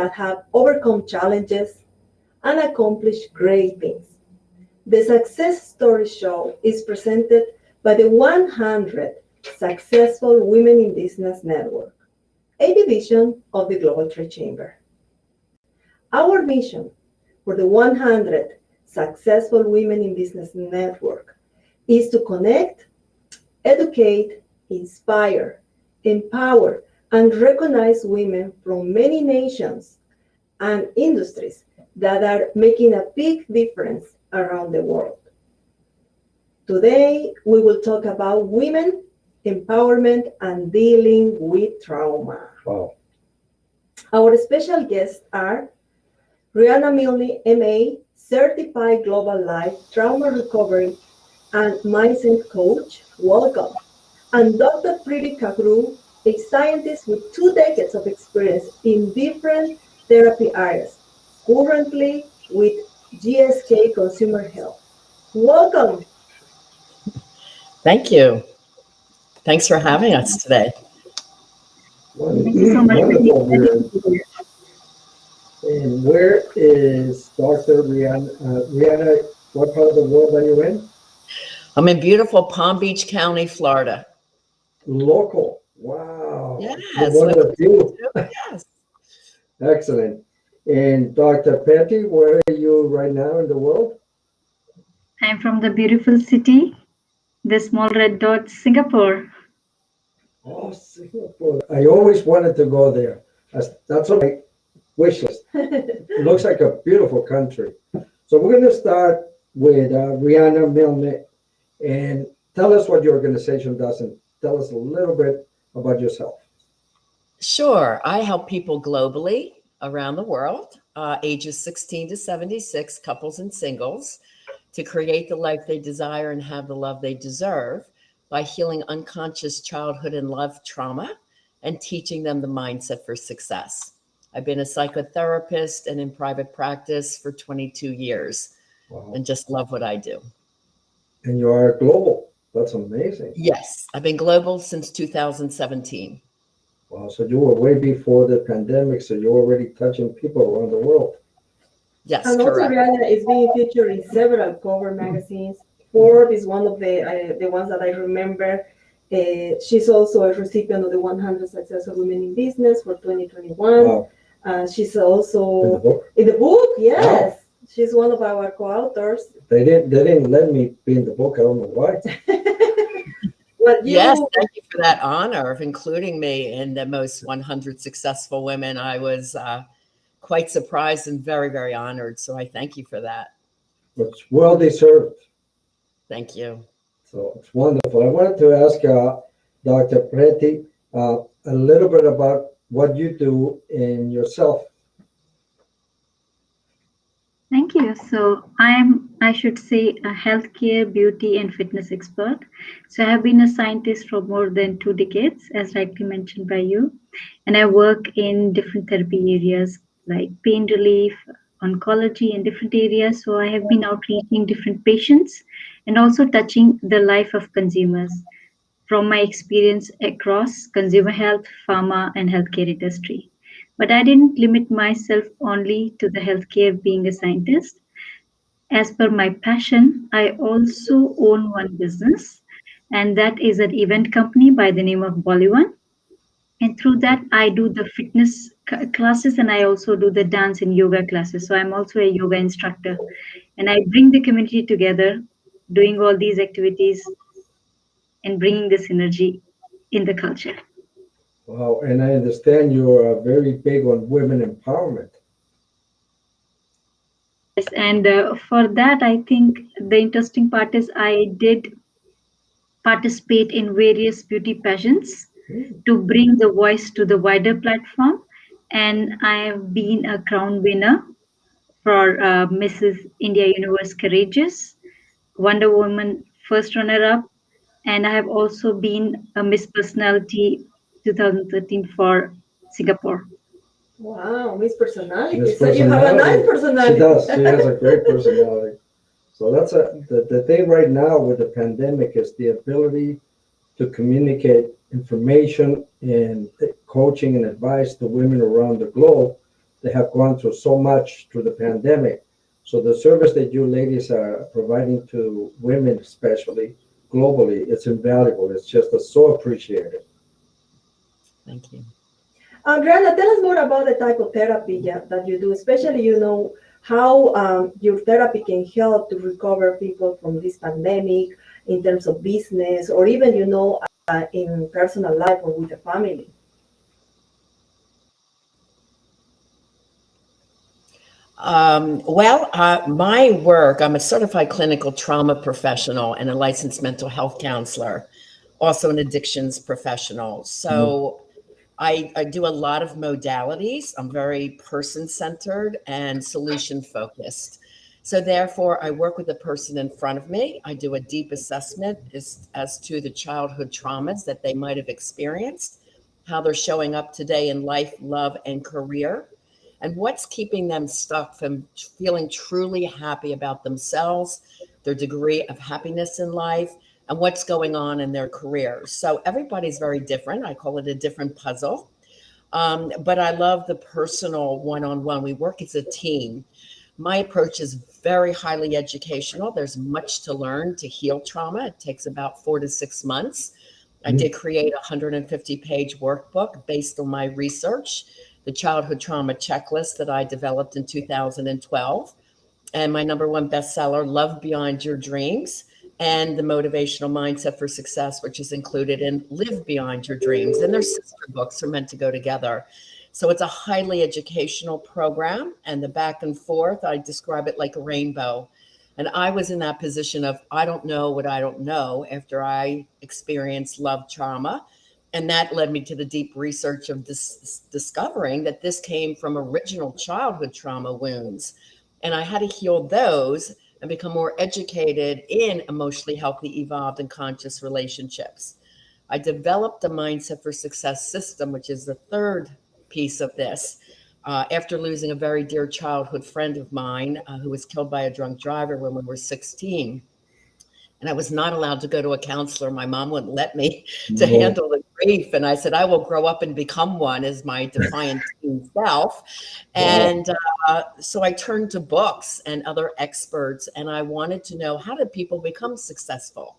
that have overcome challenges and accomplished great things. The Success Story Show is presented by the 100 Successful Women in Business Network, a division of the Global Trade Chamber. Our mission for the 100 Successful Women in Business Network is to connect, educate, inspire, empower, and recognize women from many nations and industries that are making a big difference around the world. Today, we will talk about women, empowerment, and dealing with trauma. Wow. Our special guests are Rihanna Milne, MA, Certified Global Life Trauma Recovery and Mindset Coach. Welcome. And Dr. Preeti Kakru, a scientist with 2 decades of experience in different therapy areas, currently with GSK Consumer Health. Welcome. Thank you. Thanks for having us today. Thank you so much. Wonderful. And where is Dr. Rihanna? Rihanna, what part of the world are you in? I'm in beautiful Palm Beach County, Florida. Local. Wow. Yes. One of the few. Yes. Excellent. And Dr. Petty, where are you right now in the world? I'm from the beautiful city, the small red dot, Singapore. Oh, Singapore. I always wanted to go there. That's on my wish list. It looks like a beautiful country. So we're going to start with Rihanna Milne, and tell us what your organization does and tell us a little bit about yourself. Sure. I help people globally around the world, ages 16 to 76, couples and singles, to create the life they desire and have the love they deserve by healing unconscious childhood and love trauma and teaching them the mindset for success. I've been a psychotherapist and in private practice for 22 years. Wow. And just love what I do. And you are global. That's amazing. Yes, I've been global since 2017. Wow, so you were way before the pandemic, so you're already touching people around the world. Yes, and correct. Also, Rihanna is being featured in several cover magazines. Forbes is one of the ones that I remember. She's also a recipient of the 100 Successful Women in Business for 2021. Wow. She's also in the book. Yes, wow. She's one of our co-authors. They didn't let me be in the book. I don't know why. Yes, thank you for that honor of including me in the most 100 successful women. I was quite surprised and very, very honored. So I thank you for that. It's well deserved. Thank you. So it's wonderful. I wanted to ask Dr. Preeti a little bit about what you do in yourself. Thank you. So I should say, a healthcare, beauty, and fitness expert. So I have been a scientist for more than 2 decades, as rightly mentioned by you. And I work in different therapy areas like pain relief, oncology, and different areas. So I have been outreaching different patients and also touching the life of consumers from my experience across consumer health, pharma, and healthcare industry. But I didn't limit myself only to the healthcare being a scientist. As per my passion, I also own one business, and that is an event company by the name of Bollywood. And through that, I do the fitness classes and I also do the dance and yoga classes. So I'm also a yoga instructor, and I bring the community together, doing all these activities and bringing this energy in the culture. Wow, and I understand you're very big on women empowerment. Yes, and for that, I think the interesting part is I did participate in various beauty pageants to bring the voice to the wider platform. And I have been a crown winner for Mrs. India Universe Courageous, Wonder Woman first runner-up, and I have also been a Miss Personality 2013 for Singapore. Wow, Miss Personality. So you have a nice personality. She does. She has a great personality. So that's the thing right now with the pandemic is the ability to communicate information and coaching and advice to women around the globe they have gone through so much through the pandemic. So the service that you ladies are providing to women, especially globally, it's invaluable. It's just so appreciated. Thank you. Adriana, tell us more about the type of therapy that you do, especially, how your therapy can help to recover people from this pandemic in terms of business or even, in personal life or with the family. My work, I'm a certified clinical trauma professional and a licensed mental health counselor, also an addictions professional. So I do a lot of modalities. I'm very person-centered and solution-focused. So therefore, I work with the person in front of me. I do a deep assessment as to the childhood traumas that they might have experienced, how they're showing up today in life, love, and career, and what's keeping them stuck from feeling truly happy about themselves, their degree of happiness in life, and what's going on in their careers. So everybody's very different. I call it a different puzzle. But I love the personal one-on-one. We work as a team. My approach is very highly educational. There's much to learn to heal trauma. It takes about 4 to 6 months. I did create a 150-page workbook based on my research, the childhood trauma checklist that I developed in 2012, and my #1 bestseller, Love Beyond Your Dreams, and the Motivational Mindset for Success, which is included in Live Beyond Your Dreams. And their sister books are meant to go together. So it's a highly educational program, and the back and forth, I describe it like a rainbow. And I was in that position of, I don't know what I don't know after I experienced love trauma. And that led me to the deep research of discovering that this came from original childhood trauma wounds. And I had to heal those and become more educated in emotionally healthy, evolved, and conscious relationships. I developed a Mindset for Success system, which is the third piece of this. After losing a very dear childhood friend of mine who was killed by a drunk driver when we were 16. And I was not allowed to go to a counselor. My mom wouldn't let me to handle the grief. And I said, I will grow up and become one as my defiant teen self. And so I turned to books and other experts, and I wanted to know, how did people become successful?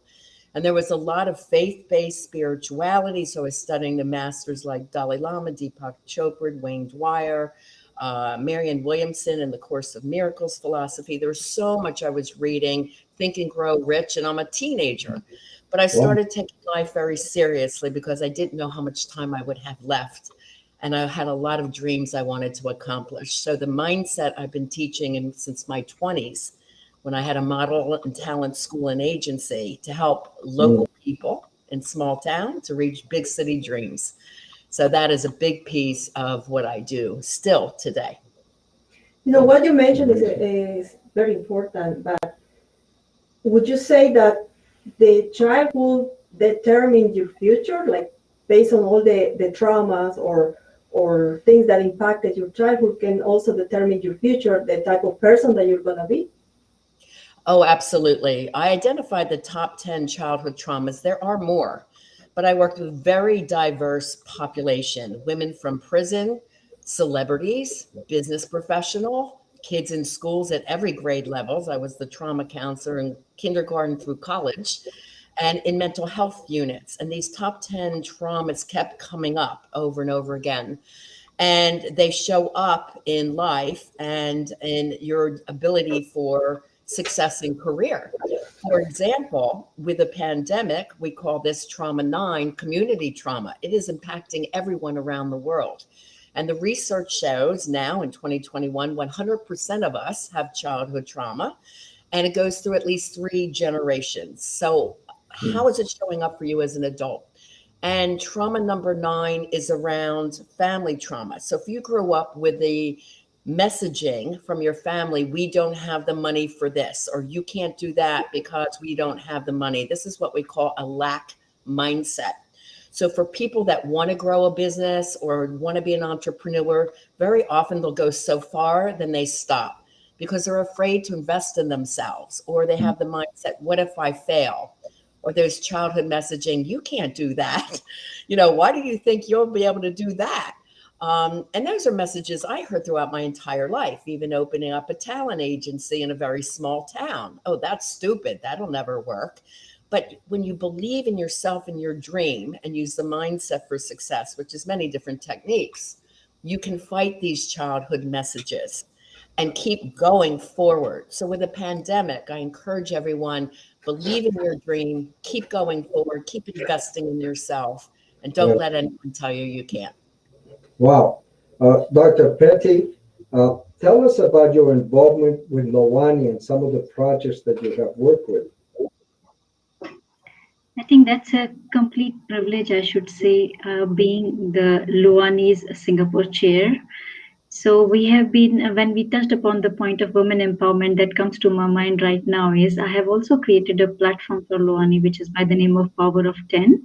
And there was a lot of faith-based spirituality. So I was studying the masters like Dalai Lama, Deepak Chopra, Wayne Dwyer, Marianne Williamson, and the Course of Miracles philosophy. There was so much I was reading, Think and Grow Rich, and I'm a teenager. But I started taking life very seriously because I didn't know how much time I would have left. And I had a lot of dreams I wanted to accomplish. So the mindset I've been teaching since my 20s, when I had a model and talent school and agency to help local people in small town to reach big city dreams. So that is a big piece of what I do still today. What you mentioned is very important, but would you say that the childhood determined your future, like based on all the traumas or things that impacted your childhood can also determine your future, the type of person that you're going to be? Oh, absolutely. I identified the top 10 childhood traumas. There are more, but I worked with very diverse population, women from prison, celebrities, business professional, kids in schools at every grade levels. I was the trauma counselor in kindergarten through college, and in mental health units. And these top 10 traumas kept coming up over and over again. And they show up in life and in your ability for success in career. For example, with the pandemic, we call this trauma 9 community trauma. It is impacting everyone around the world. And the research shows now in 2021, 100% of us have childhood trauma, and it goes through at least 3 generations. So how is it showing up for you as an adult? And trauma number 9 is around family trauma. So if you grew up with the messaging from your family, we don't have the money for this, or you can't do that because we don't have the money. This is what we call a lack mindset. So for people that want to grow a business or want to be an entrepreneur, very often they'll go so far, then they stop because they're afraid to invest in themselves, or they have the mindset, what if I fail? Or there's childhood messaging, you can't do that. Why do you think you'll be able to do that? And those are messages I heard throughout my entire life, even opening up a talent agency in a very small town. Oh, that's stupid. That'll never work. But when you believe in yourself and your dream and use the mindset for success, which is many different techniques, you can fight these childhood messages and keep going forward. So with a pandemic, I encourage everyone, believe in your dream, keep going forward, keep investing in yourself, and don't let anyone tell you you can't. Wow. Dr. Petty, tell us about your involvement with Lowani and some of the projects that you have worked with. I think that's a complete privilege, I should say, being the Luani's Singapore chair. So we have been, when we touched upon the point of women empowerment, that comes to my mind right now is I have also created a platform for Luani, which is by the name of Power of 10.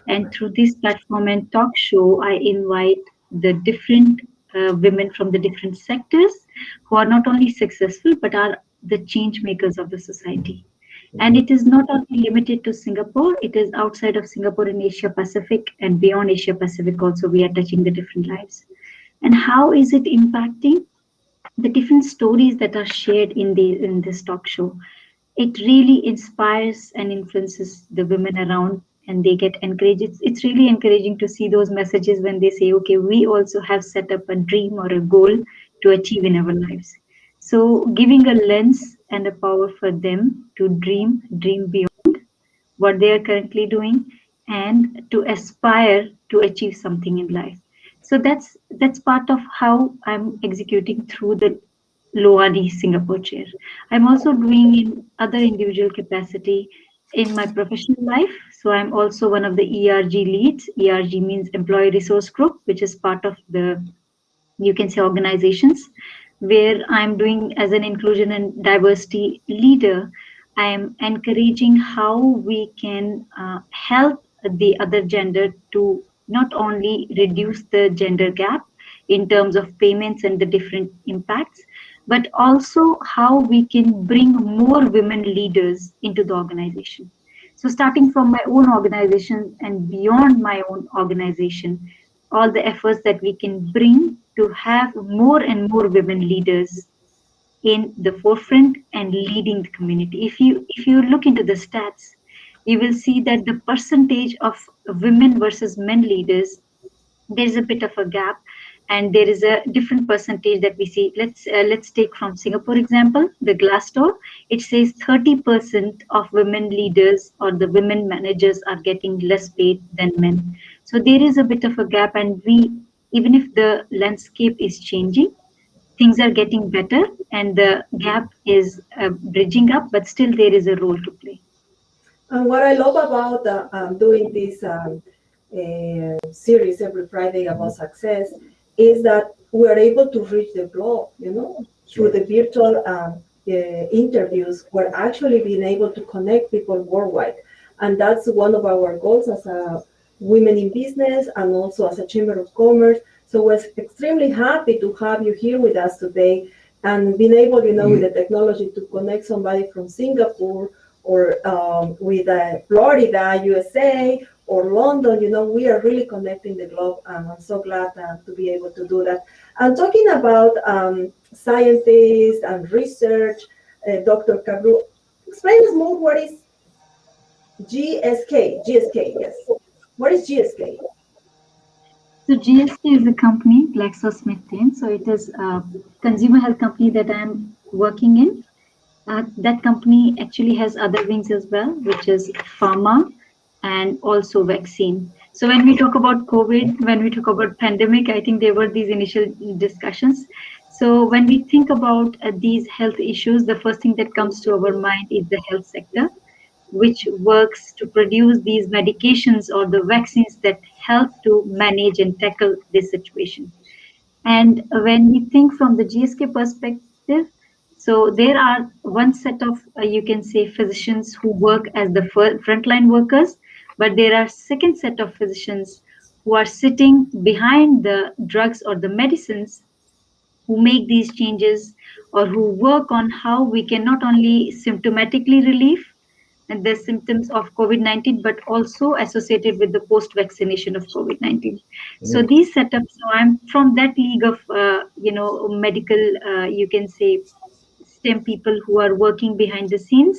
And through this platform and talk show, I invite the different women from the different sectors who are not only successful, but are the change makers of the society. And it is not only limited to Singapore, it is outside of Singapore in Asia Pacific and beyond Asia Pacific also, we are touching the different lives. And how is it impacting? The different stories that are shared in this talk show, it really inspires and influences the women around, and they get encouraged. It's really encouraging to see those messages when they say, okay, we also have set up a dream or a goal to achieve in our lives. So giving a lens and a power for them to dream beyond what they are currently doing and to aspire to achieve something in life. So that's part of how I'm executing through the Loani Singapore chair. I'm also doing in other individual capacity in my professional life. So I'm also one of the ERG leads. ERG means Employee Resource Group, which is part of the, you can say, organizations, where I'm doing as an inclusion and diversity leader. I am encouraging how we can help the other gender to not only reduce the gender gap in terms of payments and the different impacts, but also how we can bring more women leaders into the organization. So starting from my own organization and beyond my own organization, all the efforts that we can bring to have more and more women leaders in the forefront and leading the community. If you look into the stats, you will see that the percentage of women versus men leaders, there's a bit of a gap, and there is a different percentage that we see. Let's take from Singapore example, the Glassdoor. It says 30% of women leaders or the women managers are getting less paid than men. So there is a bit of a gap, and we, even if the landscape is changing, things are getting better and the gap is bridging up, but still there is a role to play. And what I love about doing this series every Friday about success is that we are able to reach the globe, through the virtual interviews. We're actually being able to connect people worldwide. And that's one of our goals as a women in business and also as a Chamber of Commerce. So we're extremely happy to have you here with us today and being able, with the technology to connect somebody from Singapore or with Florida, USA, or London. We are really connecting the globe, and I'm so glad to be able to do that. And talking about scientists and research, Dr. Cabru, explain us more what is GSK. GSK, yes. What is GSK? So GSK is a company, GlaxoSmithKline. So it is a consumer health company that I'm working in. That company actually has other wings as well, which is pharma and also vaccine. So when we talk about COVID, when we talk about pandemic, I think there were these initial discussions. So when we think about these health issues, the first thing that comes to our mind is the health sector, which works to produce these medications or the vaccines that help to manage and tackle this situation. And when we think from the GSK perspective, so there are one set of, you can say, physicians who work as the frontline workers, but there are second set of physicians who are sitting behind the drugs or the medicines, who make these changes or who work on how we can not only symptomatically relieve, and the symptoms of COVID-19, but also associated with the post-vaccination of COVID-19. So Mm. these setups, so I'm from that league of, medical, you can say, STEM people who are working behind the scenes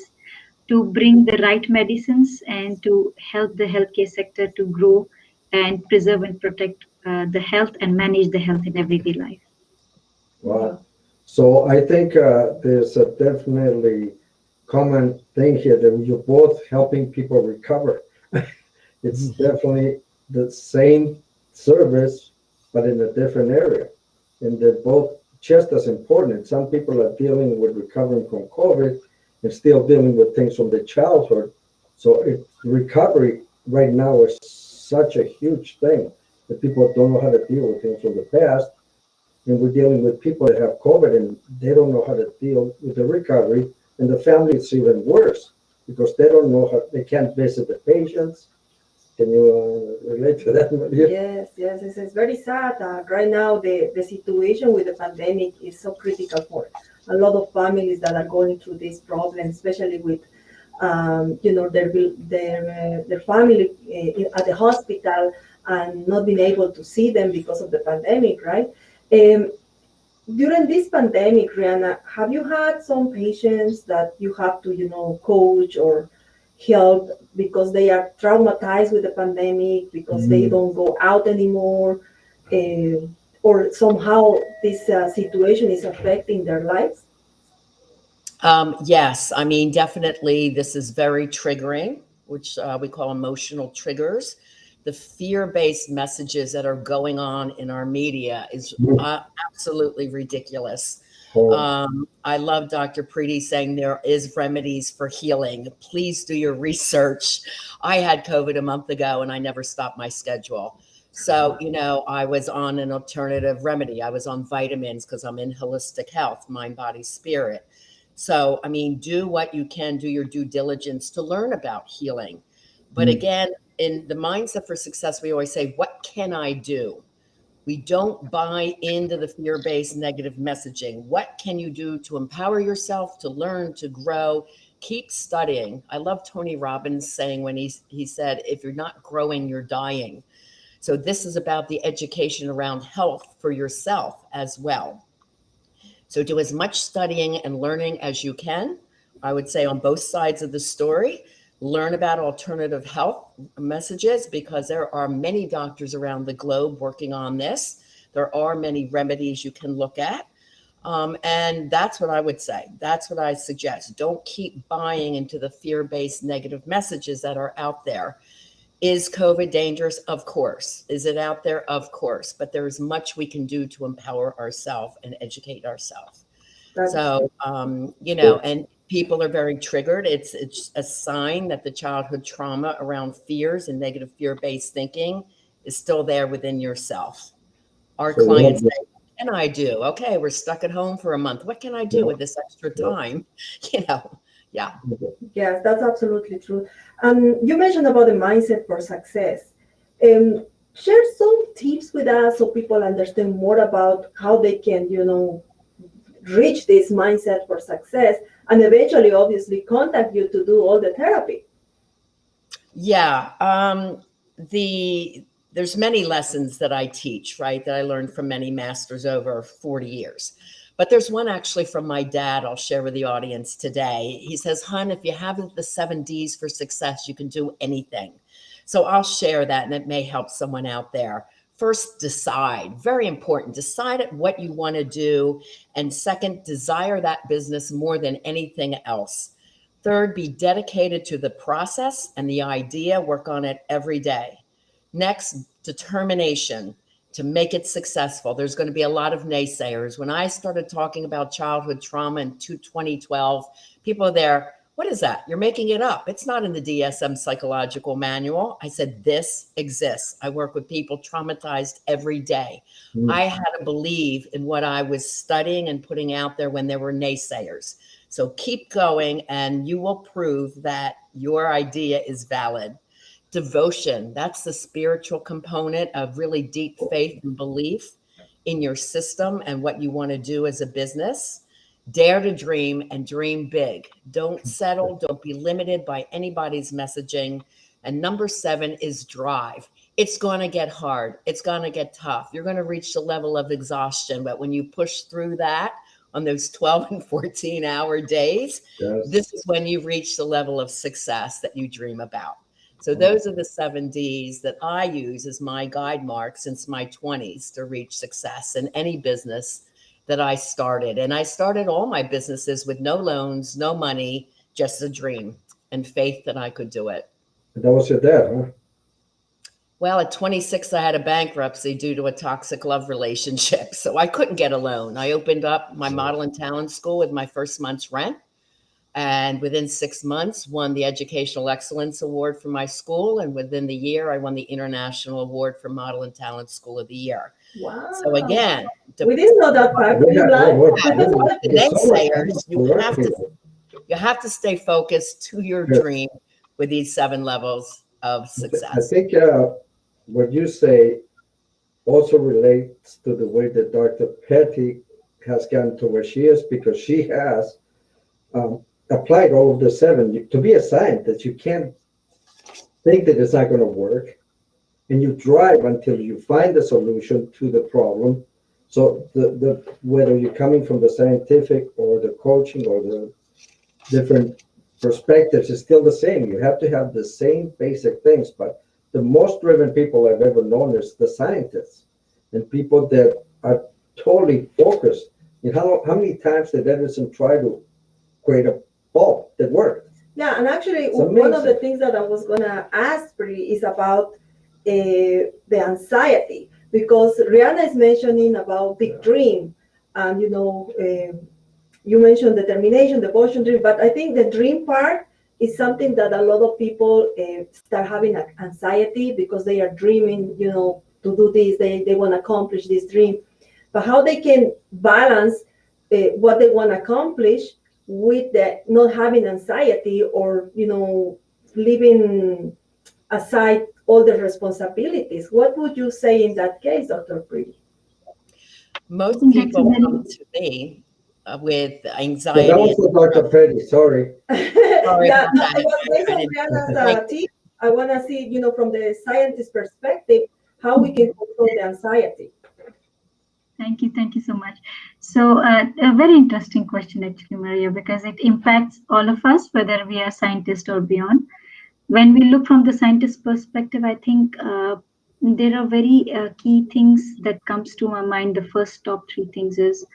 to bring the right medicines and to help the healthcare sector to grow and preserve and protect the health and manage the health in everyday life. Wow. So I think there's a definitely common thing here that you're both helping people recover. It's definitely the same service, but in a different area. And they're both just as important. Some people are dealing with recovering from COVID and still dealing with things from their childhood. So recovery right now is such a huge thing that people don't know how to deal with things from the past. And we're dealing with people that have COVID and they don't know how to deal with the recovery. And the family is even worse because they don't know how, they can't visit the patients. Can you relate to that, Maria? Yes, it's very sad. Right now, the situation with the pandemic is so critical for a lot of families that are going through this problem, especially with, their family at the hospital and not being able to see them because of the pandemic, right? Um, During this pandemic, Rihanna, have you had some patients that you have to, coach or help because they are traumatized with the pandemic, because they don't go out anymore, uh, or somehow this situation is affecting their lives? Yes, I mean, definitely this is very triggering, which we call emotional triggers. The fear-based messages that are going on in our media is absolutely ridiculous. Oh, I love Dr. Preeti saying there is remedies for healing. Please do your research. I had COVID a month ago and I never stopped my schedule. So, I was on an alternative remedy. I was on vitamins because I'm in holistic health, mind, body, spirit. So, I mean, do what you can, do your due diligence to learn about healing. But again, in the mindset for success, we always say, what can I do? We don't buy into the fear-based negative messaging. What can you do to empower yourself, to learn, to grow? Keep studying. I love Tony Robbins saying when he said, if you're not growing, you're dying. So this is about the education around health for yourself as well. So do as much studying and learning as you can. I would say on both sides of the story, learn about alternative health messages because there are many doctors around the globe working on this. There are many remedies you can look at. And that's what I would say. That's what I suggest. Don't keep buying into the fear-based negative messages that are out there. Is COVID dangerous? Of course. Is it out there? Of course. But there is much we can do to empower ourselves and educate ourselves. That's So, and people are very triggered. It's a sign that the childhood trauma around fears and negative fear-based thinking is still there within yourself. Our so we have clients say, what can I do? Okay, we're stuck at home for a month. What can I do with this extra time? Yeah. Yes, that's absolutely true. You mentioned about the mindset for success. Share some tips with us so people understand more about how they can, reach this mindset for success and eventually, obviously, contact you to do all the therapy. Yeah. There's many lessons that I teach, right, that I learned from many masters over 40 years. But there's one actually from my dad I'll share with the audience today. He says, "Hun, if you have the 7 Ds for success, you can do anything." So I'll share that and it may help someone out there. First, decide. Very important. Decide what you want to do. And second, desire that business more than anything else. Third, be dedicated to the process and the idea. Work on it every day. Next, determination to make it successful. There's going to be a lot of naysayers. When I started talking about childhood trauma in 2012, people are there, what is that? You're making it up. It's not in the DSM psychological manual. I said, this exists. I work with people traumatized every day. I had to believe in what I was studying and putting out there when there were naysayers. So keep going and you will prove that your idea is valid. Devotion, that's the spiritual component of really deep faith and belief in your system and what you want to do as a business. Dare to dream and dream big. Don't settle. Don't be limited by anybody's messaging. And number 7 is drive. It's going to get hard. It's going to get tough. You're going to reach the level of exhaustion. But when you push through that on those 12 and 14-hour days, Yes. this is when you reach the level of success that you dream about. So those are the 7 Ds that I use as my guide mark since my 20s to reach success in any business that I started. And I started all my businesses with no loans, no money, just a dream and faith that I could do it. And that was your dad, huh? Well, at 26, I had a bankruptcy due to a toxic love relationship. So I couldn't get a loan. I opened up my model and talent school with my first month's rent. And within 6 months, won the Educational Excellence Award for my school. And within the year, I won the International Award for Model and Talent School of the Year. Wow. So again, We didn't know that fact. the naysayers, you have to stay focused to your dream with these 7 levels of I success. think what you say also relates to the way that Dr. Petty has gotten to where she is, because she has applied all of the 7. To be a scientist, you can't think that it's not going to work, and you drive until you find the solution to the problem. So the whether you're coming from the scientific or the coaching or the different perspectives is still the same. You have to have the same basic things, but the most driven people I've ever known is the scientists and people that are totally focused. You know, how many times did Edison try to create a bulb that worked? Yeah, and actually, one of the things that I was going to ask Pri is about the anxiety, because Rihanna is mentioning about big dream, and you mentioned determination, devotion, dream, but I think the dream part is something that a lot of people start having anxiety because they are dreaming, to do this, they want to accomplish this dream, but how they can balance what they want to accomplish with the not having anxiety or, leaving aside all the responsibilities. What would you say in that case, Dr. Pri? Most people come to me with anxiety. That was for Dr. Petty, sorry. Yeah, no, I was based on Rihanna's tip. I want to see, from the scientist perspective, how we can control the anxiety. Thank you so much. So a very interesting question, actually, Maria, because it impacts all of us, whether we are scientists or beyond. When we look from the scientist perspective, I think there are very key things that comes to my mind. The first top 3 things is,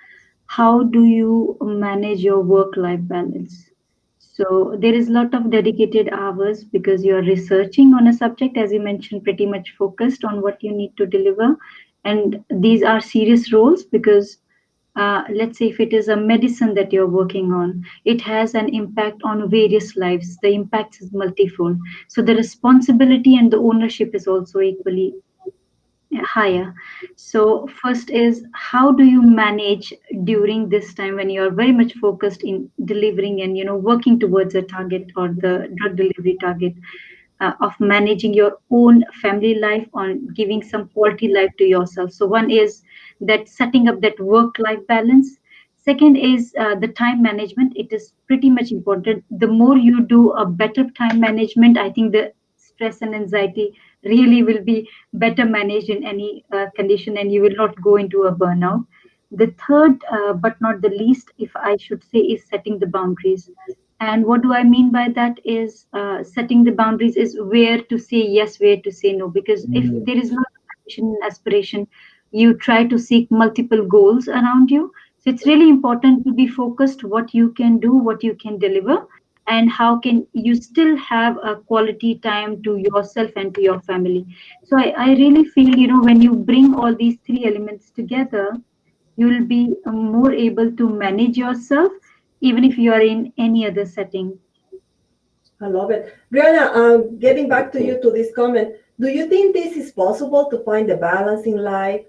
how do you manage your work-life balance? So there is a lot of dedicated hours because you are researching on a subject, as you mentioned, pretty much focused on what you need to deliver. And these are serious roles because let's say if it is a medicine that you're working on, it has an impact on various lives. The impact is multifold. So the responsibility and the ownership is also equally higher. So first is, how do you manage during this time when you are very much focused in delivering and working towards a target or the drug delivery target, of managing your own family life, on giving some quality life to yourself. So one is that setting up that work-life balance. Second is the time management. It is pretty much important. The more you do a better time management, I think the stress and anxiety really will be better managed in any condition, and you will not go into a burnout. The third, but not the least, if I should say, is setting the boundaries. And what do I mean by that is setting the boundaries is where to say yes, where to say no. Because if there is not ambition and aspiration, you try to seek multiple goals around you. So it's really important to be focused what you can do, what you can deliver, and how can you still have a quality time to yourself and to your family. So I really feel, when you bring all these 3 elements together, you will be more able to manage yourself, even if you are in any other setting. I love it. Brianna, getting back to you to this comment, do you think this is possible to find the balance in life?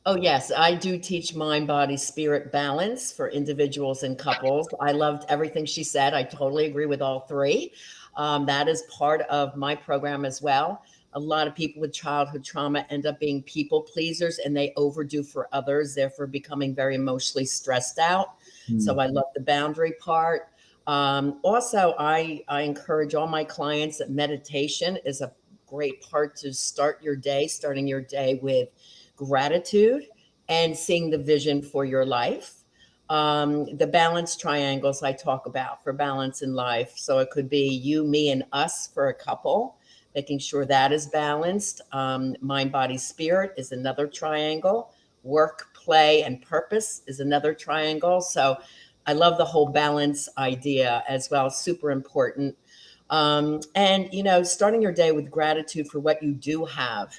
Oh, yes. I do teach mind, body, spirit balance for individuals and couples. I loved everything she said. I totally agree with all 3. That is part of my program as well. A lot of people with childhood trauma end up being people pleasers and they overdo for others, therefore becoming very emotionally stressed out. So I love the boundary part. Also, I encourage all my clients that meditation is a great part to start your day, starting your day with gratitude and seeing the vision for your life. The balance triangles I talk about for balance in life. So it could be you, me, and us for a couple, making sure that is balanced. Mind, body, spirit is another triangle. Work, play, and purpose is another triangle. So I love the whole balance idea as well. Super important. And, you know, starting your day with gratitude for what you do have,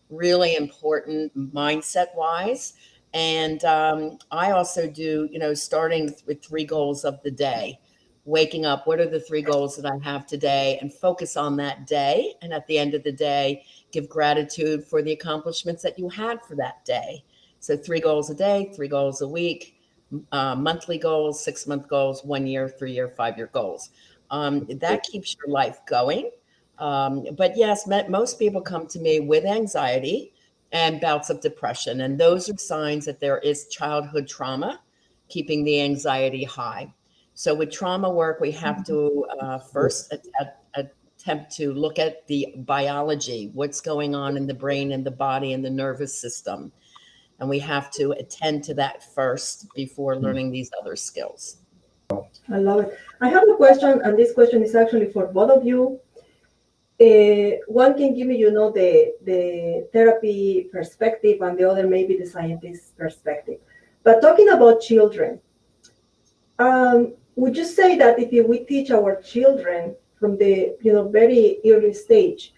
really important mindset wise. And I also do, you know, starting with 3 goals of the day, waking up, what are the 3 goals that I have today, and focus on that day. And at the end of the day, give gratitude for the accomplishments that you had for that day. So 3 goals a day, 3 goals a week, monthly goals, 6-month goals, 1 year, 3 year, 5 year goals. That keeps your life going. But yes, most people come to me with anxiety and bouts of depression. And those are signs that there is childhood trauma keeping the anxiety high. So with trauma work, we have to first attempt to look at the biology, what's going on in the brain and the body and the nervous system. And we have to attend to that first before learning these other skills. I love it. I have a question, and this question is actually for both of you. One can give me, you know, the therapy perspective, and the other maybe the scientist perspective. But talking about children, would you say that if we teach our children from the, you know, very early stage,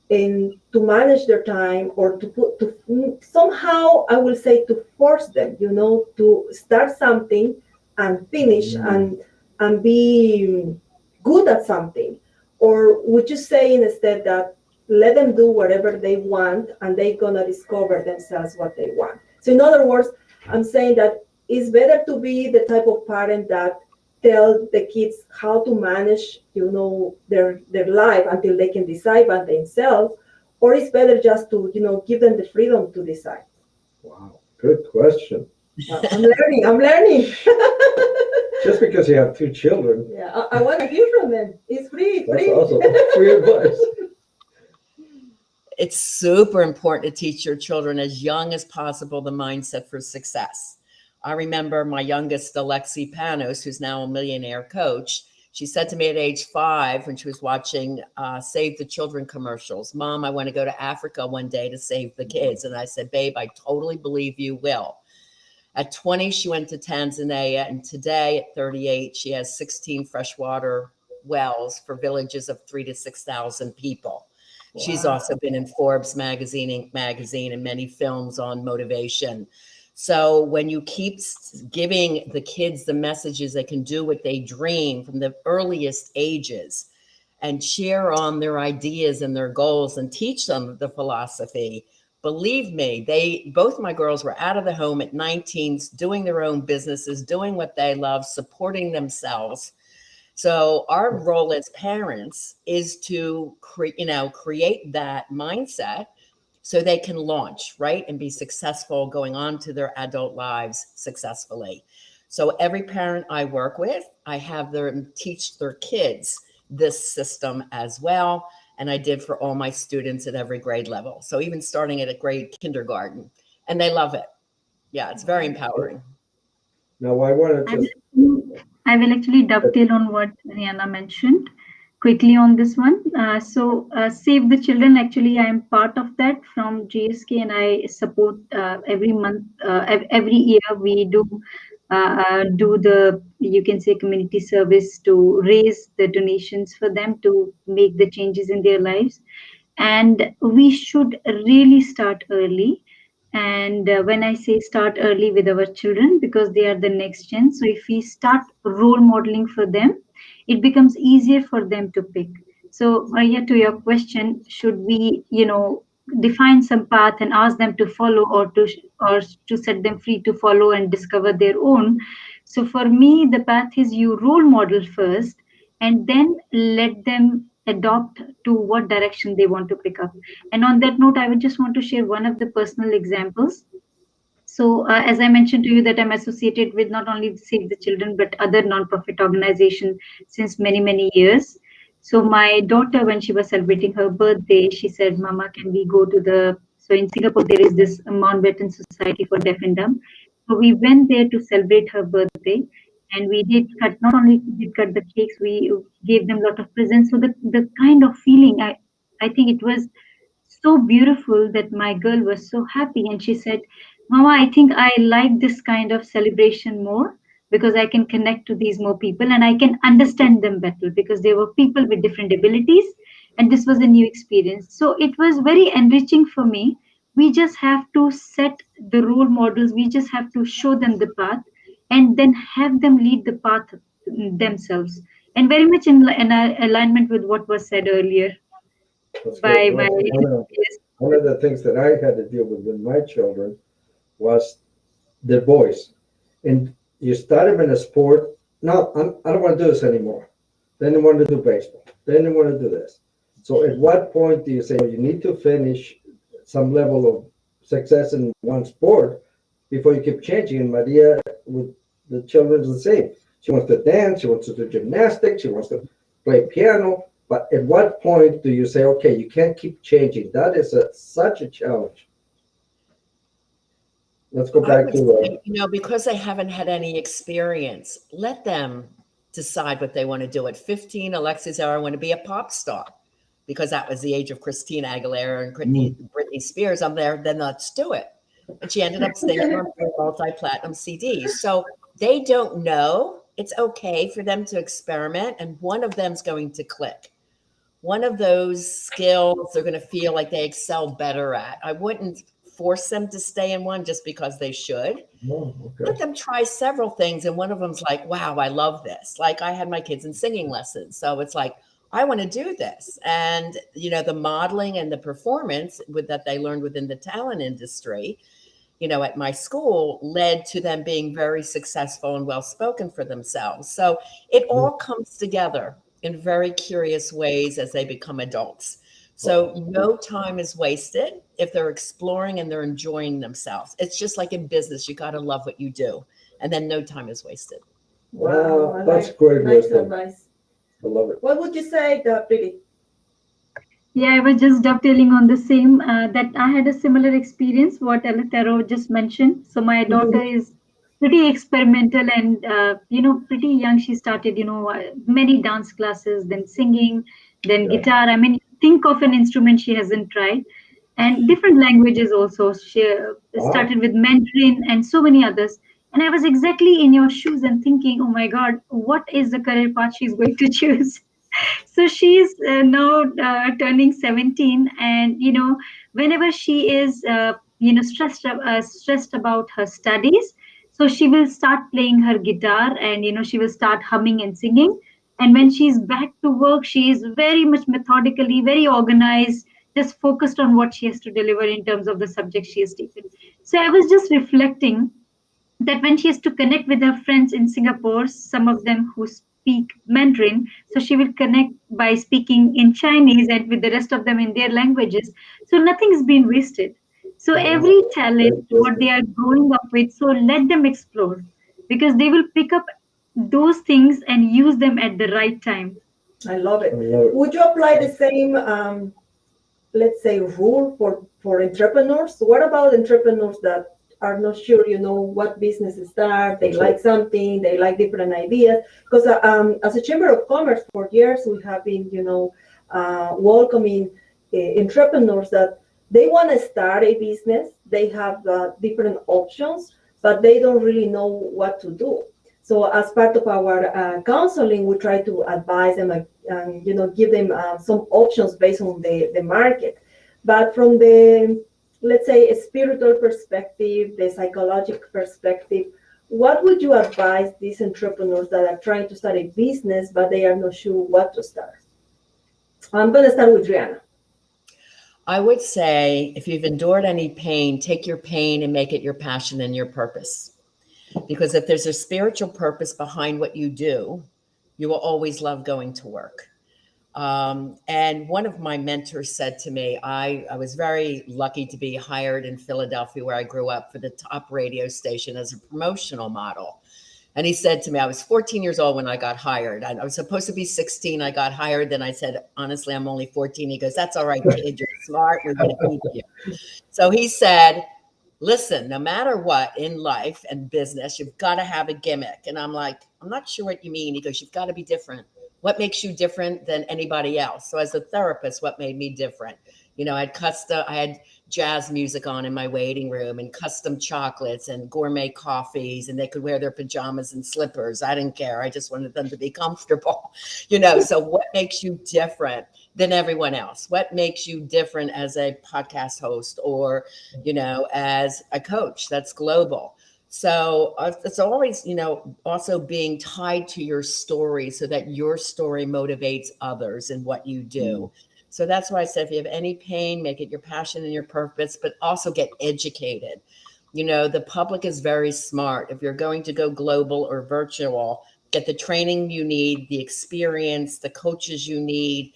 and to manage their time, or to somehow, I will say, to force them, you know, to start something and finish and be good at something? Or would you say instead that let them do whatever they want and they're gonna discover themselves what they want? So in other words, I'm saying that it's better to be the type of parent that tell the kids how to manage, you know, their life until they can decide by themselves, or it's better just to, you know, give them the freedom to decide? Wow, good question. I'm learning. Just because you have 2 children. Yeah, I want to hear from them. It's free. That's awesome. Free advice. It's super important to teach your children as young as possible the mindset for success. I remember my youngest, Alexi Panos, who's now a millionaire coach. She said to me at age 5 when she was watching Save the Children commercials, "Mom, I want to go to Africa one day to save the kids." And I said, "Babe, I totally believe you will." At 20, she went to Tanzania, and today at 38, she has 16 freshwater wells for villages of 3,000 to 6,000 people. Wow. She's also been in Forbes magazine, Inc. magazine, and many films on motivation. So when you keep giving the kids the messages they can do what they dream from the earliest ages, and cheer on their ideas and their goals and teach them the philosophy, believe me, both my girls were out of the home at 19, doing their own businesses, doing what they love, supporting themselves. So our role as parents is to create that mindset so they can launch, right, and be successful going on to their adult lives successfully. So every parent I work with, I have them teach their kids this system as well. And I did for all my students at every grade level. So even starting at a grade kindergarten, and they love it. Yeah, it's very empowering. Now I want to just... I will actually dovetail on what Rihanna mentioned quickly on this one. Save the Children, actually I am part of that from GSK, and I support every month, every year we do the, you can say, community service to raise the donations for them to make the changes in their lives. And we should really start early. And when I say start early with our children, because they are the next gen, so if we start role modeling for them, it becomes easier for them to pick. So Maria, to your question, should we, define some path and ask them to follow, or to set them free to follow and discover their own? So for me, the path is you role model first, and then let them adopt to what direction they want to pick up. And on that note, I would just want to share one of the personal examples. So, as I mentioned to you, that I'm associated with not only Save the Children but other non-profit organization since many years. So, my daughter, when she was celebrating her birthday, she said, "Mama, can we go to the?" So, in Singapore, there is this Mountbatten Society for Deaf and Dumb. So, we went there to celebrate her birthday, and we did cut. Not only did cut the cakes, we gave them a lot of presents. So, the kind of feeling, I think it was so beautiful that my girl was so happy, and she said, "Mama, I think I like this kind of celebration more because I can connect to these more people and I can understand them better because they were people with different abilities and this was a new experience." So it was very enriching for me. We just have to set the role models, we just have to show them the path and then have them lead the path themselves. And very much in alignment with what was said earlier That's by good. my yes. One of the things that I had to deal with my children was their voice. And you start them in a sport. No, I don't want to do this anymore. Then they want to do baseball. Then they want to do this. So at what point do you say, well, you need to finish some level of success in one sport before you keep changing? And Maria with the children is the same. She wants to dance. She wants to do gymnastics. She wants to play piano. But at what point do you say, okay, you can't keep changing? That is such a challenge. Let's go back to because they haven't had any experience, let them decide what they want to do. At 15, Alexia said, I want to be a pop star because that was the age of Christina Aguilera and Britney Spears. I'm there, then let's do it. And she ended up singing on multi-platinum CDs. So they don't know. It's okay for them to experiment, and one of them's going to click. One of those skills they're going to feel like they excel better at. I wouldn't force them to stay in one just because they should. Oh, okay. Let them try several things. And one of them's like, wow, I love this. Like I had my kids in singing lessons. So it's like, I want to do this. And, the modeling and the performance that they learned within the talent industry, at my school led to them being very successful and well-spoken for themselves. So it all comes together in very curious ways as they become adults. So no time is wasted if they're exploring and they're enjoying themselves. It's just like in business, you got to love what you do, and then no time is wasted. Wow, that's great wisdom. Nice. I love it. What would you say, Pretty? Yeah, I was just dovetailing on the same, that I had a similar experience, what Eletero just mentioned. So my daughter is pretty experimental and, pretty young. She started, many dance classes, then singing, then guitar. I mean, think of an instrument she hasn't tried. And different languages also. She started with Mandarin and so many others. And I was exactly in your shoes and thinking, oh my God, what is the career path she's going to choose? So she's now turning 17, and whenever she is stressed about her studies, so she will start playing her guitar, and she will start humming and singing. And when she's back to work, she is very much methodically, very organized, just focused on what she has to deliver in terms of the subject she has taken. So I was just reflecting that when she has to connect with her friends in Singapore, some of them who speak Mandarin, so she will connect by speaking in Chinese and with the rest of them in their languages. So nothing is being wasted. So every talent, what they are growing up with, so let them explore, because they will pick up those things and use them at the right time. I love it. Would you apply the same, let's say, rule for entrepreneurs? What about entrepreneurs that are not sure, what business to start? They like something, they like different ideas. Because as a Chamber of Commerce for years, we have been, welcoming entrepreneurs that they want to start a business. They have different options, but they don't really know what to do. So as part of our counseling, we try to advise them and give them some options based on the market. But from the, let's say, a spiritual perspective, the psychological perspective, what would you advise these entrepreneurs that are trying to start a business, but they are not sure what to start? I'm going to start with Rihanna. I would say if you've endured any pain, take your pain and make it your passion and your purpose. Because if there's a spiritual purpose behind what you do, you will always love going to work. And one of my mentors said to me, I was very lucky to be hired in Philadelphia, where I grew up, for the top radio station as a promotional model. And he said to me, I was 14 years old when I got hired. I was supposed to be 16. I got hired. Then I said, honestly, I'm only 14. He goes, that's all right, kid. You're smart. We're going to keep you. So he said, listen, no matter what in life and business, you've got to have a gimmick. And I'm like, I'm not sure what you mean. He goes, you've got to be different. What makes you different than anybody else? So as a therapist, what made me different? You know, I had jazz music on in my waiting room, and custom chocolates and gourmet coffees, and they could wear their pajamas and slippers. I didn't care. I just wanted them to be comfortable, you know. So what makes you different than everyone else? What makes you different as a podcast host, or, you know, as a coach that's global? So it's always, you know, also being tied to your story, so that your story motivates others in what you do. So that's why I said, if you have any pain, make it your passion and your purpose, but also get educated. You know, the public is very smart. If you're going to go global or virtual, get the training you need, the experience, the coaches you need,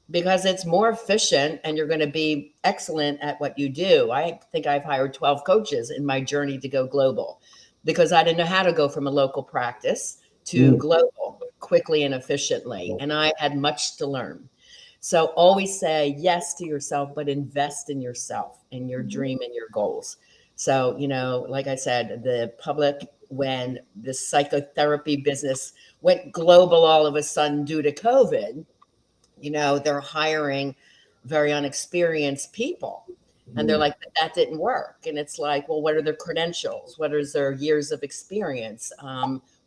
because it's more efficient and you're going to be excellent at what you do. I think I've hired 12 coaches in my journey to go global, because I didn't know how to go from a local practice to global quickly and efficiently. And I had much to learn. So always say yes to yourself, but invest in yourself and your dream and your goals. So, you know, like I said, the public, when the psychotherapy business went global all of a sudden due to COVID, you know, they're hiring very unexperienced people. And they're like, that didn't work. And it's like, well, what are their credentials? What is their years of experience?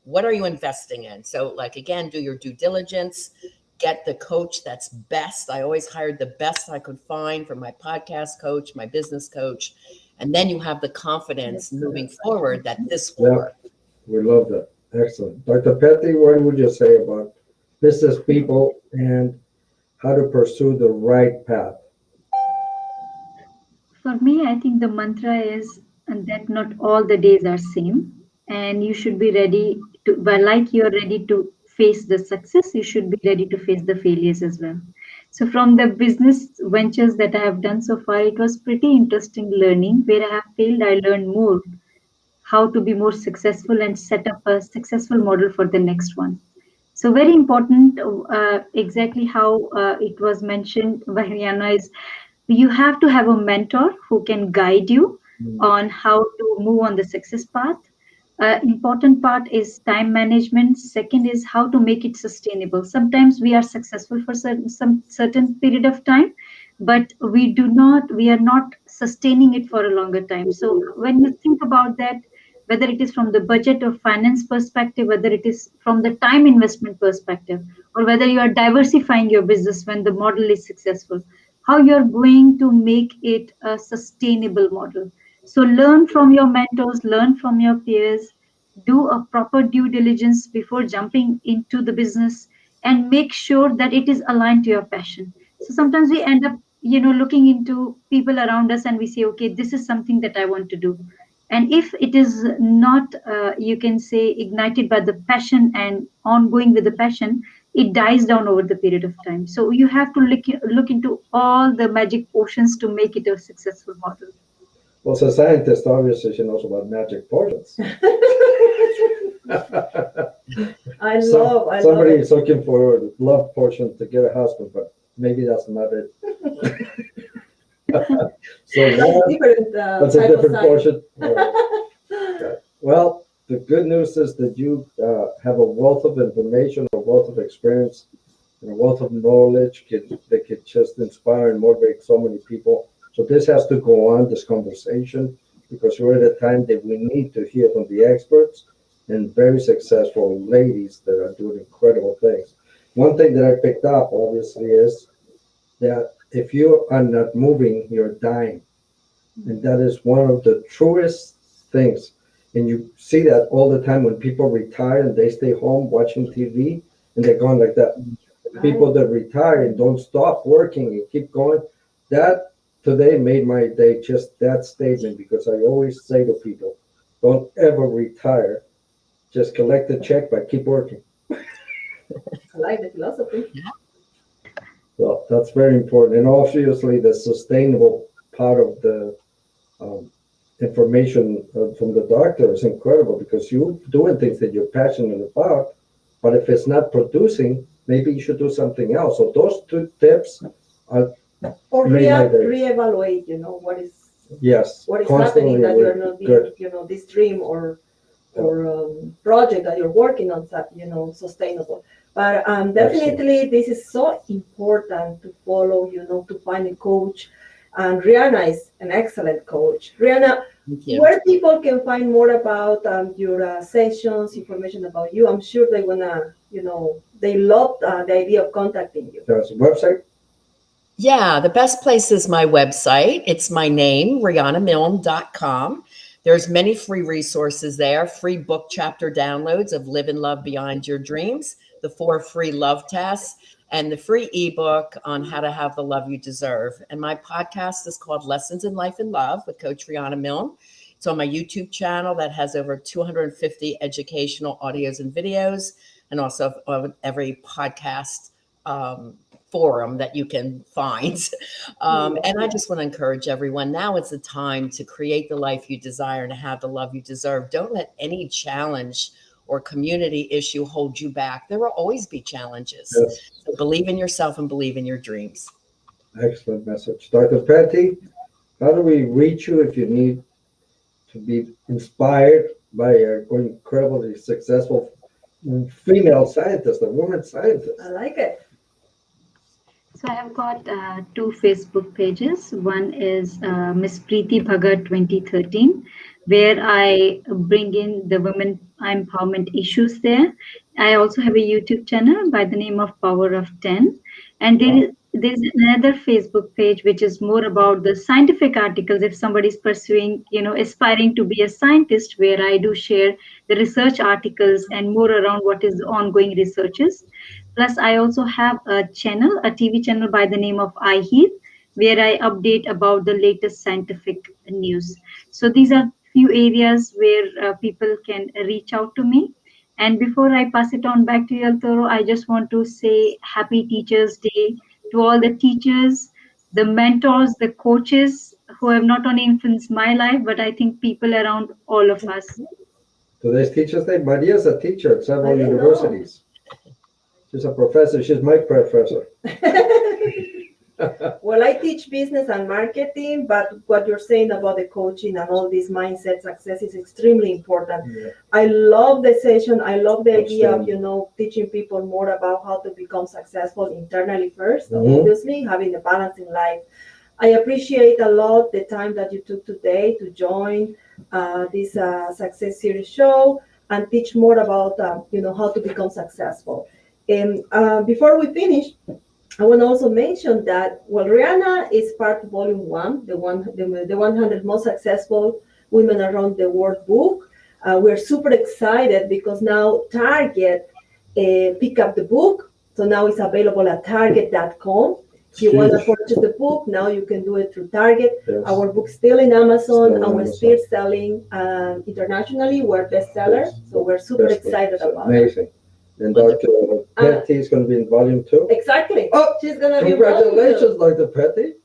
What are you investing in? So, like, again, do your due diligence. Get the coach that's best. I always hired the best I could find for my podcast coach, my business coach. And then you have the confidence moving forward that this will work. We love that. Excellent. Dr. Petty, what would you say about business people and how to pursue the right path? For me, I think the mantra is that not all the days are same, and you should be ready to, but like you're ready to face the success, you should be ready to face the failures as well. So from the business ventures that I have done so far, it was pretty interesting learning. Where I have failed, I learned more how to be more successful and set up a successful model for the next one. So very important, exactly how it was mentioned by Rihanna, is you have to have a mentor who can guide you on how to move on the success path. Important part is time management. Second is how to make it sustainable. Sometimes we are successful for some certain period of time, but we are not sustaining it for a longer time. So when you think about that, whether it is from the budget or finance perspective, whether it is from the time investment perspective, or whether you are diversifying your business when the model is successful, how you're going to make it a sustainable model. So learn from your mentors, learn from your peers, do a proper due diligence before jumping into the business, and make sure that it is aligned to your passion. So sometimes we end up, looking into people around us and we say, okay, this is something that I want to do. And if it is not, you can say, ignited by the passion and ongoing with the passion, it dies down over the period of time. So you have to look into all the magic potions to make it a successful model. Well, as a scientist, obviously she knows about magic potions. Somebody is looking for a love potion to get a husband, but maybe that's not it. So that's a different portion. Right. Well, the good news is that you have a wealth of information, a wealth of experience, and a wealth of knowledge that could just inspire and motivate so many people. So this has to go on, this conversation, because we're at a time that we need to hear from the experts and very successful ladies that are doing incredible things. One thing that I picked up, obviously, is that if you are not moving, you're dying. And that is one of the truest things. And you see that all the time when people retire and they stay home watching TV and they're going like that. People that retire and don't stop working and keep going, that today made my day, just that statement, because I always say to people, don't ever retire. Just collect the check, but keep working. I like the philosophy. That's very important. And obviously, the sustainable part of the information from the doctor is incredible because you're doing things that you're passionate about. But if it's not producing, maybe you should do something else. So those two tips are Or made my day. reevaluate, what is Yes, happening, that aware. you're not Good. being, this dream or project that you're working on, sustainable. But definitely this is so important to follow, to find a coach. And Rihanna is an excellent coach. Rihanna, Thank you. where people can find more about your sessions, information about you, I'm sure they wanna, they love the idea of contacting you. There's a website. Yeah, the best place is my website. It's my name, RihannaMilne.com. There's many free resources there, free book chapter downloads of Live and Love Beyond Your Dreams, the 4 free love tests, and the free ebook on how to have the love you deserve. And my podcast is called Lessons in Life and Love with Coach Rihanna Milne. It's on my YouTube channel that has over 250 educational audios and videos, and also on every podcast forum that you can find. And I just want to encourage everyone, now is the time to create the life you desire and have the love you deserve. Don't let any challenge or community issue hold you back. There will always be challenges. Yes. So believe in yourself and believe in your dreams. Excellent message. Dr. Patty, how do we reach you if you need to be inspired by an incredibly successful female scientist, a woman scientist? I like it. So I have got 2 Facebook pages. One is Miss Preeti Bhagat 2013, where I bring in the women empowerment issues there. I also have a YouTube channel by the name of Power of 10. And there's another Facebook page which is more about the scientific articles. If somebody's pursuing, aspiring to be a scientist, where I do share the research articles and more around what is ongoing researches. Plus, I also have a channel, a TV channel by the name of iHeal, where I update about the latest scientific news. So these are few areas where people can reach out to me. And before I pass it on back to you, Arturo, I just want to say Happy Teachers Day to all the teachers, the mentors, the coaches who have not only influenced my life, but I think people around all of us. Today's Teacher's Day. Maria's a teacher at several universities. She's a professor. She's my professor. Well, I teach business and marketing, but what you're saying about the coaching and all these mindset success is extremely important. Yeah. I love the session. I love the idea of, teaching people more about how to become successful internally first, obviously, having a balance in life. I appreciate a lot the time that you took today to join this Success Series show and teach more about, how to become successful. And before we finish, I want to also mention that, Rihanna is part of Volume 1, the 100 most successful women around the world book. We're super excited because now Target picked up the book. So now it's available at target.com. If you want to purchase the book, now you can do it through Target. Yes. Our book's still in Amazon, and we're still selling internationally. We're bestsellers, so we're super excited about it. Amazing. And Dr. Patty is going to be in Volume 2. Exactly. Oh, she's going to be congratulations, Dr. Patty.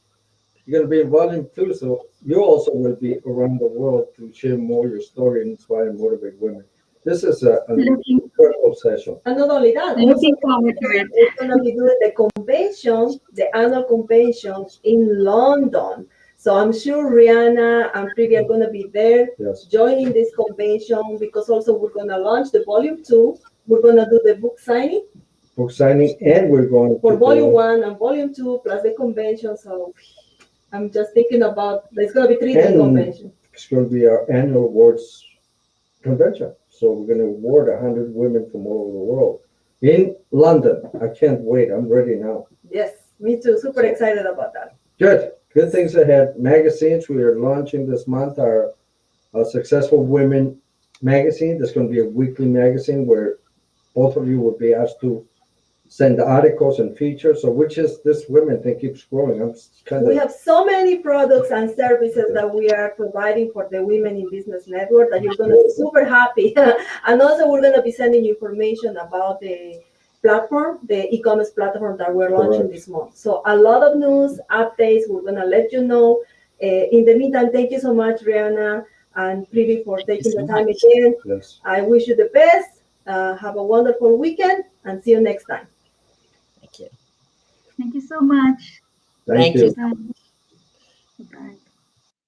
You're going to be in Volume 2, so you also will be around the world to share more your story and inspire and motivate women. This is an incredible session. And not only that, looking forward to it. We're going to be doing the convention, the annual convention in London. So I'm sure Rihanna and Preeti are going to be there, joining this convention, because also we're going to launch the Volume 2. We're going to do the book signing. And we're going for Volume 1 and Volume 2, plus the convention. So I'm just thinking about, there's going to be 3-day convention. It's going to be our annual awards convention. So we're going to award 100 women from all over the world in London. I can't wait. I'm ready now. Yes, me too. Super excited about that. Good things ahead. Magazines, we are launching this month our Successful Women magazine. There's going to be a weekly magazine where both of you will be asked to send articles and features. So which is this women thing keeps growing. We have so many products and services that we are providing for the Women in Business Network that you're going to be super happy. And also we're going to be sending you information about the platform, the e-commerce platform that we're launching Correct. this month. So a lot of news, updates, we're gonna let you know. In the meantime, thank you so much, Rihanna and Priti, for taking so the time much. again. Yes. I wish you the best. Have a wonderful weekend and see you next time. Thank you. Thank you so much. Thank Thank you. you. Bye.